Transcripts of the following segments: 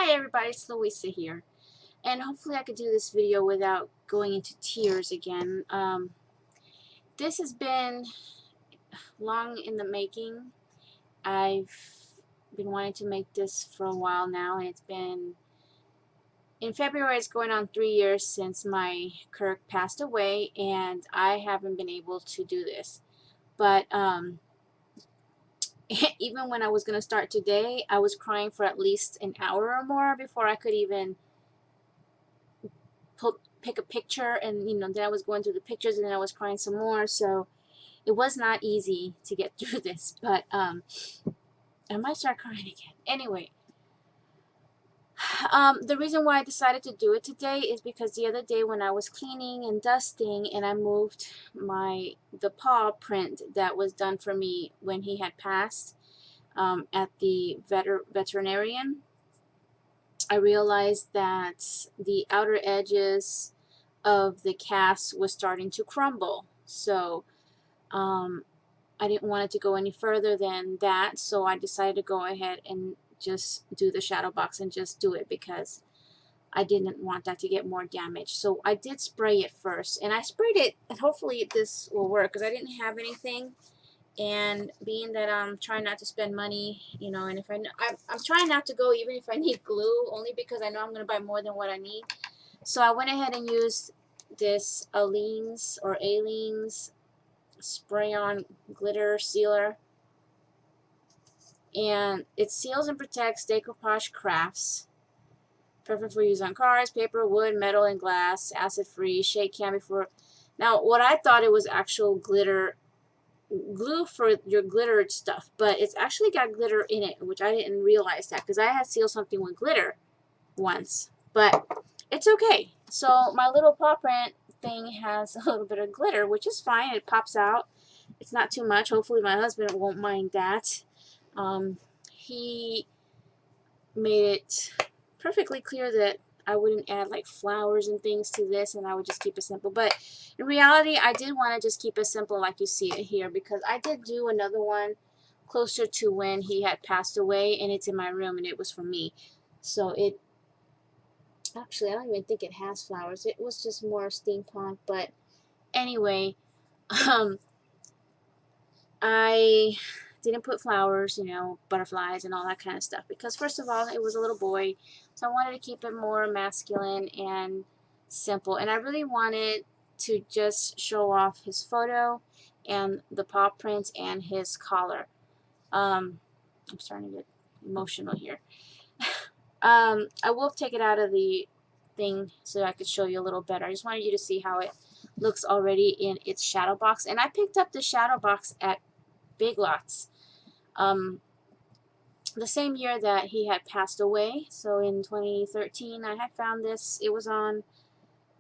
Hi everybody, it's Louisa here, and hopefully I could do this video without going into tears again. This has been long in the making. I've been wanting to make this for a while now, and it's been, in February it's going on 3 years since my Kirk passed away, and I haven't been able to do this. But even when I was going to start today, I was crying for at least an hour or more before I could even pick a picture, and then I was going through the pictures and then I was crying some more, so it was not easy to get through this. But I might start crying again anyway. The reason why I decided to do it today is because the other day when I was cleaning and dusting and I moved the paw print that was done for me when he had passed at the veterinarian, I realized that the outer edges of the cast was starting to crumble. So I didn't want it to go any further than that, so I decided to go ahead and just do the shadow box and just do it because I didn't want that to get more damage. So I did spray it first, and I sprayed it, and hopefully this will work because I didn't have anything. And being that I'm trying not to spend money, and if I'm trying not to go even if I need glue, only because I know I'm going to buy more than what I need. So I went ahead and used this Aleene's spray-on glitter sealer, and it seals and protects decoupage crafts. Perfect for use on cars, paper, wood, metal, and glass. Acid-free, shake can before. Now, what I thought it was actual glitter glue for your glittered stuff, but it's actually got glitter in it, which I didn't realize that because I had sealed something with glitter once, but it's okay. So my little paw print thing has a little bit of glitter, which is fine. It pops out. It's not too much. Hopefully my husband won't mind that. He made it perfectly clear that I wouldn't add like flowers and things to this, and I would just keep it simple. But in reality, I did want to just keep it simple like you see it here, because I did do another one closer to when he had passed away, and it's in my room, and it was for me. So it actually, I don't even think it has flowers. It was just more steampunk. But anyway, I didn't put flowers, butterflies and all that kind of stuff, because first of all, it was a little boy, so I wanted to keep it more masculine and simple, and I really wanted to just show off his photo and the paw prints and his collar. I'm starting to get emotional here. I will take it out of the thing so I could show you a little better. I just wanted you to see how it looks already in its shadow box, and I picked up the shadow box at Big Lots the same year that he had passed away. So in 2013 I had found this. It was on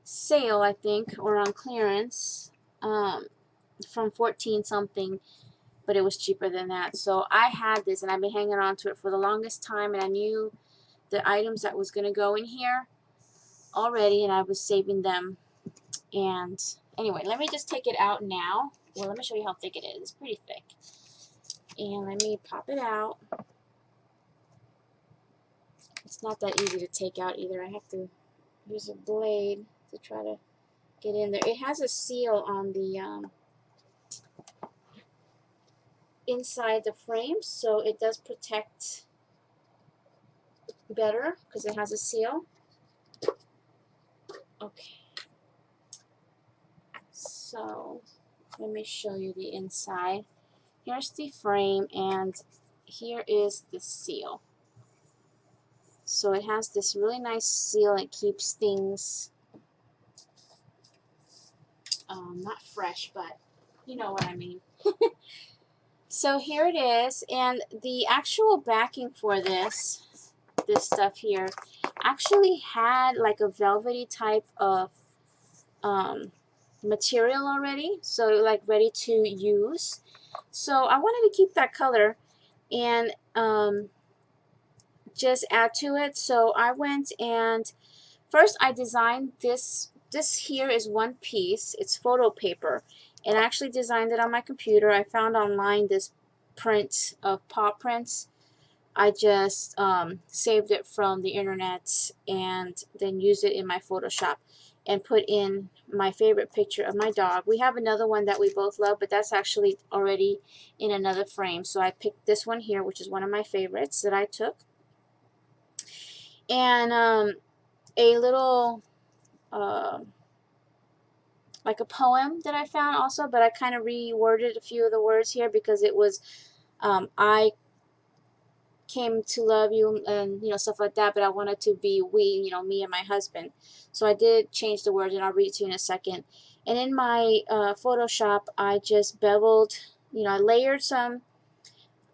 sale, I think, or on clearance, from 14 something, but it was cheaper than that. So I had this, and I've been hanging on to it for the longest time, and I knew the items that was going to go in here already, and I was saving them. And anyway, let me just take it out now. Well, let me show you how thick it is. It's pretty thick. And let me pop it out. It's not that easy to take out either. I have to use a blade to try to get in there. It has a seal on the inside the frame, so it does protect better because it has a seal. Okay. So let me show you the inside. Here's the frame, and here is the seal. So it has this really nice seal. It keeps things not fresh, but you know what I mean. So here it is, and the actual backing for this stuff here actually had like a velvety type of material already, so like ready to use. So I wanted to keep that color and just add to it. So I went and first I designed this. This here is one piece. It's photo paper, and I actually designed it on my computer. I found online this print of paw prints. I just saved it from the internet and then used it in my Photoshop and put in my favorite picture of my dog. We have another one that we both love, but that's actually already in another frame. So I picked this one here, which is one of my favorites that I took. And a little like a poem that I found also, but I kind of reworded a few of the words here because it was I came to love you and stuff like that, but I wanted to be we, me and my husband. So I did change the words, and I'll read it to you in a second. And in my Photoshop, I just beveled, I layered some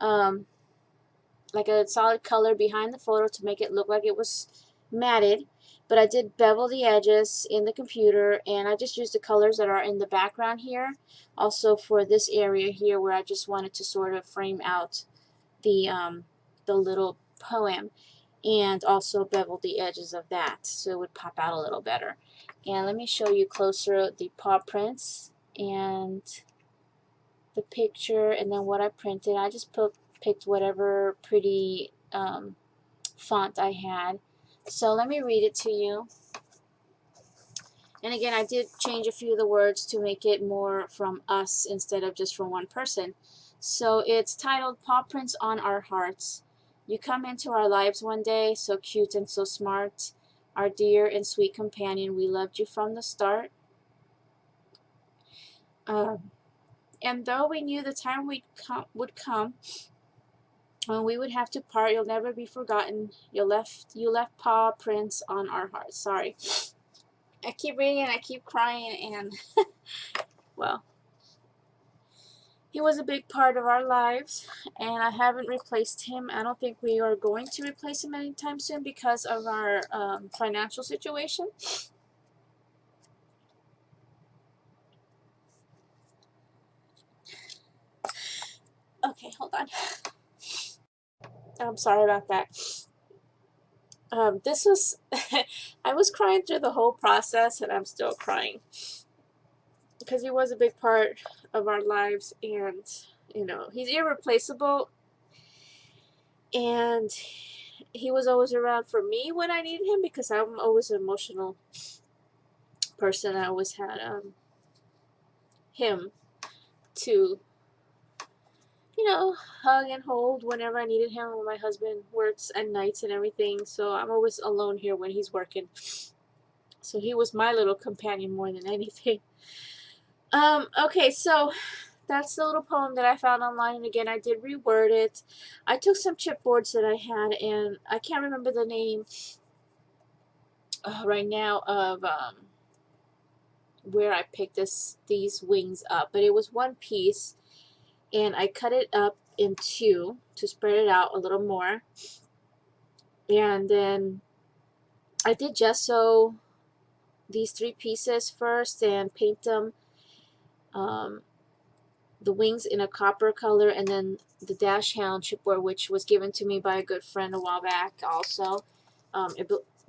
like a solid color behind the photo to make it look like it was matted, but I did bevel the edges in the computer, and I just used the colors that are in the background here also for this area here where I just wanted to sort of frame out the little poem, and also bevel the edges of that so it would pop out a little better. And let me show you closer the paw prints and the picture, and then what I printed. I just picked whatever pretty font I had. So let me read it to you. And again, I did change a few of the words to make it more from us instead of just from one person. So it's titled Paw Prints on Our Hearts. You come into our lives one day, so cute and so smart. Our dear and sweet companion, we loved you from the start. And though we knew the time would come when we would have to part, you'll never be forgotten. You left paw prints on our hearts. Sorry. I keep reading and I keep crying, and well, he was a big part of our lives, and I haven't replaced him. I don't think we are going to replace him anytime soon because of our financial situation. Okay, hold on. I'm sorry about that. This was, I was crying through the whole process, and I'm still crying because he was a big part of our lives, and he's irreplaceable, and he was always around for me when I needed him because I'm always an emotional person. I always had him to hug and hold whenever I needed him when my husband works at nights and everything. So I'm always alone here when he's working. So he was my little companion more than anything. Okay, so that's the little poem that I found online, and again, I did reword it. I took some chipboards that I had, and I can't remember the name right now of where I picked these wings up, but it was one piece, and I cut it up in two to spread it out a little more, and then I did gesso these three pieces first and paint them the wings in a copper color, and then the Dachshund chipboard, which was given to me by a good friend a while back also. I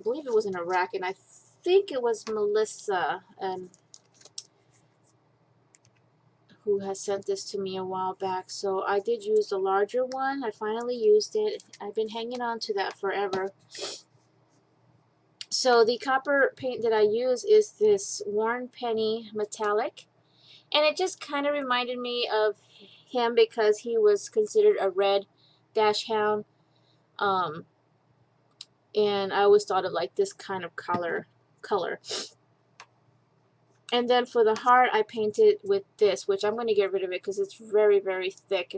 believe it was in Iraq, and I think it was Melissa who has sent this to me a while back. So I did use the larger one. I finally used it. I've been hanging on to that forever. So the copper paint that I use is this Worn Penny Metallic, and it just kind of reminded me of him because he was considered a red Dachshund, and I always thought of like this kind of color. And then for the heart, I painted with this, which I'm going to get rid of it because it's very, very thick.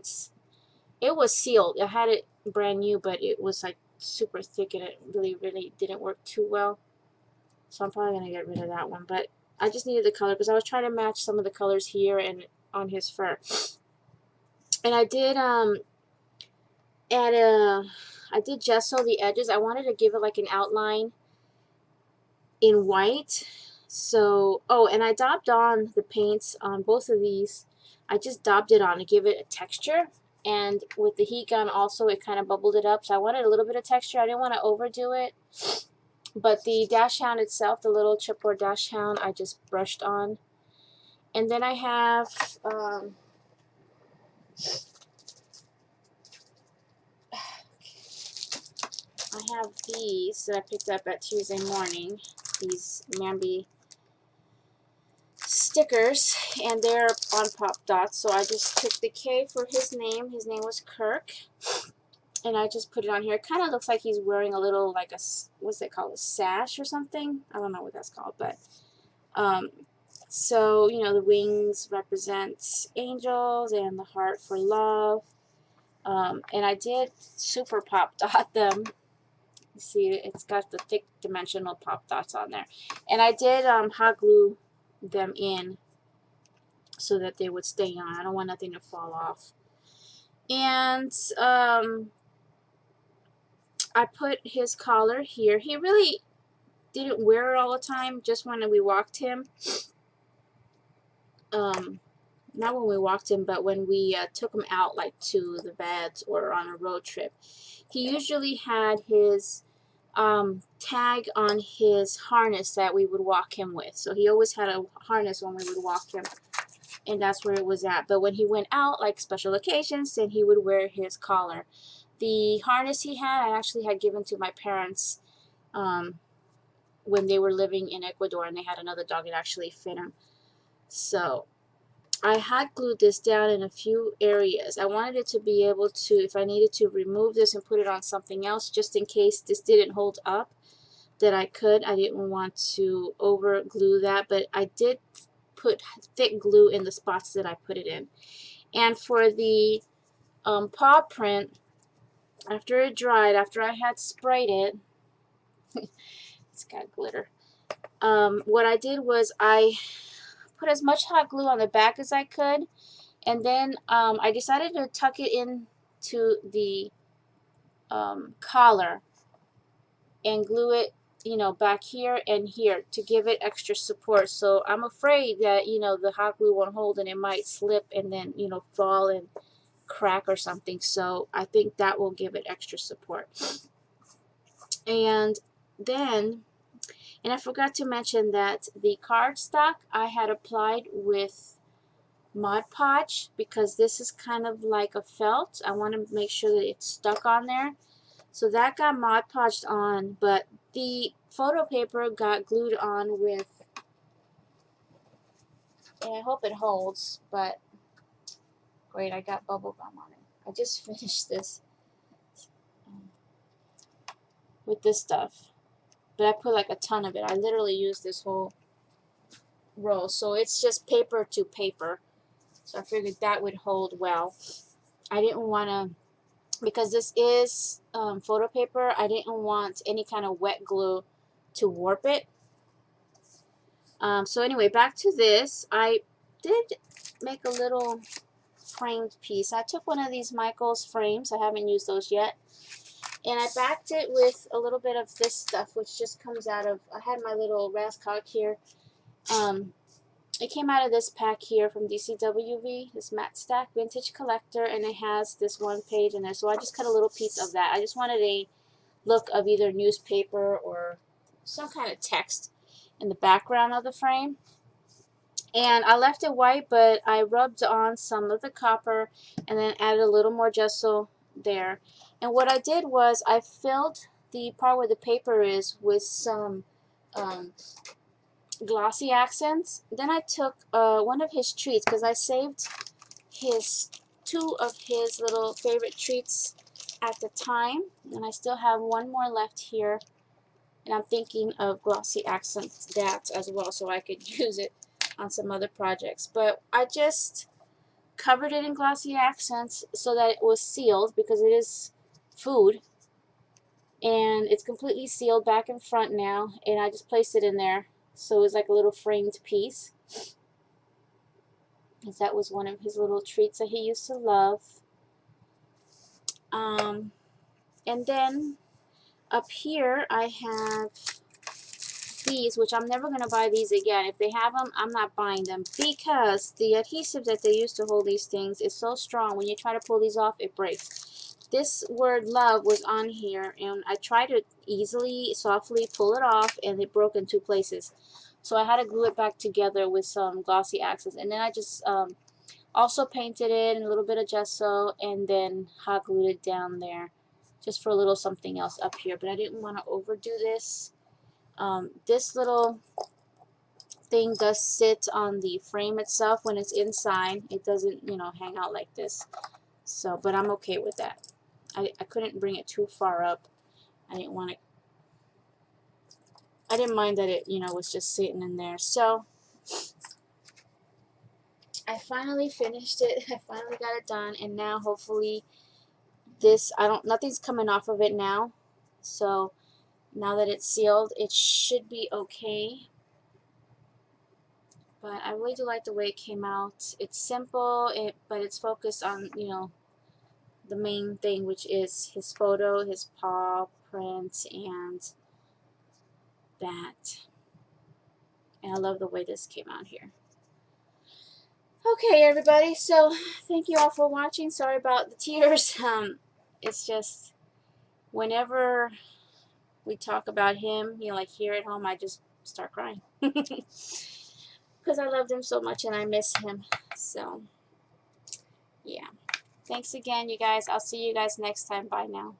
It was sealed. I had it brand new, but it was like super thick, and it really, really didn't work too well. So I'm probably going to get rid of that one. But I just needed the color because I was trying to match some of the colors here and on his fur. And I did I did gesso the edges. I wanted to give it like an outline in white. So, oh, and I daubed on the paints on both of these. I just daubed it on to give it a texture. And with the heat gun also, it kind of bubbled it up. So I wanted a little bit of texture. I didn't want to overdo it. But the Dachshund itself, the little chipboard Dachshund, I just brushed on. And then I have I have these that I picked up at Tuesday morning, these Mambi stickers, and they're on Pop Dots, so I just took the K for his name. His name was Kirk, and I just put it on here. It kind of looks like he's wearing a little, like a, what's it called, a sash or something? I don't know what that's called, but, so, you know, the wings represent angels, and the heart for love, and I did super Pop Dot them. You see, it's got the thick dimensional Pop Dots on there, and I did hot glue them in so that they would stay on. I don't want nothing to fall off. And I put his collar here. He really didn't wear it all the time, just when we walked him. Not when we walked him, but when we took him out, like to the vet or on a road trip. He usually had his tag on his harness that we would walk him with. So he always had a harness when we would walk him, and that's where it was at. But when he went out, like special occasions, then he would wear his collar. The harness he had, I actually had given to my parents when they were living in Ecuador, and they had another dog that actually fit him. So I had glued this down in a few areas. I wanted it to be able to, if I needed to remove this and put it on something else, just in case this didn't hold up, that I could. I didn't want to over glue that, but I did put thick glue in the spots that I put it in. And for the paw print, after it dried, after I had sprayed it, it's got glitter. What I did was I put as much hot glue on the back as I could, and then I decided to tuck it into the collar and glue it, you know, back here and here to give it extra support. So I'm afraid that, you know, the hot glue won't hold and it might slip and then, you know, fall and crack or something. So I think that will give it extra support. And then, and I forgot to mention that the cardstock I had applied with Mod Podge, because this is kind of like a felt. I want to make sure that it's stuck on there. So that got Mod Podged on, but the photo paper got glued on with, and I hope it holds, but great, I got bubble gum on it. I just finished this with this stuff, but I put like a ton of it. I literally used this whole roll, so it's just paper to paper. So I figured that would hold well. I didn't want to, because this is photo paper, I didn't want any kind of wet glue to warp it. So anyway, back to this. I did make a little framed piece. I took one of these Michaels frames. I haven't used those yet. And I backed it with a little bit of this stuff, which just comes out of, I had my little Rascock here. It came out of this pack here from DCWV, this Matte Stack Vintage Collector, and it has this one page in there. So I just cut a little piece of that. I just wanted a look of either newspaper or some kind of text in the background of the frame. And I left it white, but I rubbed on some of the copper and then added a little more gesso there. And what I did was I filled the part where the paper is with some glossy accents. Then I took one of his treats, because I saved two of his little favorite treats at the time, and I still have one more left here, and I'm thinking of glossy accents that as well, so I could use it on some other projects. But I just covered it in glossy accents so that it was sealed, because it is food, and it's completely sealed back and front now, and I just placed it in there. So it's like a little framed piece, because that was one of his little treats that he used to love. And then up here I have these, which I'm never going to buy these again. If they have them, I'm not buying them, because the adhesive that they use to hold these things is so strong. When you try to pull these off, it breaks. This word love was on here, and I tried to easily, softly pull it off, and it broke in two places. So I had to glue it back together with some glossy accents. And then I just also painted it in a little bit of gesso, and then hot glued it down there just for a little something else up here, but I didn't want to overdo this. This little thing does sit on the frame itself when it's inside. It doesn't, you know, hang out like this. So, but I'm okay with that. I couldn't bring it too far up. I didn't want it. I didn't mind that it, you know, was just sitting in there. So I finally finished it. I finally got it done, and now hopefully this, nothing's coming off of it now. So now that it's sealed, it should be okay. But I really do like the way it came out. It's simple, but it's focused on, you know, the main thing, which is his photo, his paw print, and that. And I love the way this came out here. Okay, everybody, so thank you all for watching. Sorry about the tears. It's just whenever we talk about him, you know, like here at home, I just start crying. Because I loved him so much and I miss him. So, yeah. Thanks again, you guys. I'll see you guys next time. Bye now.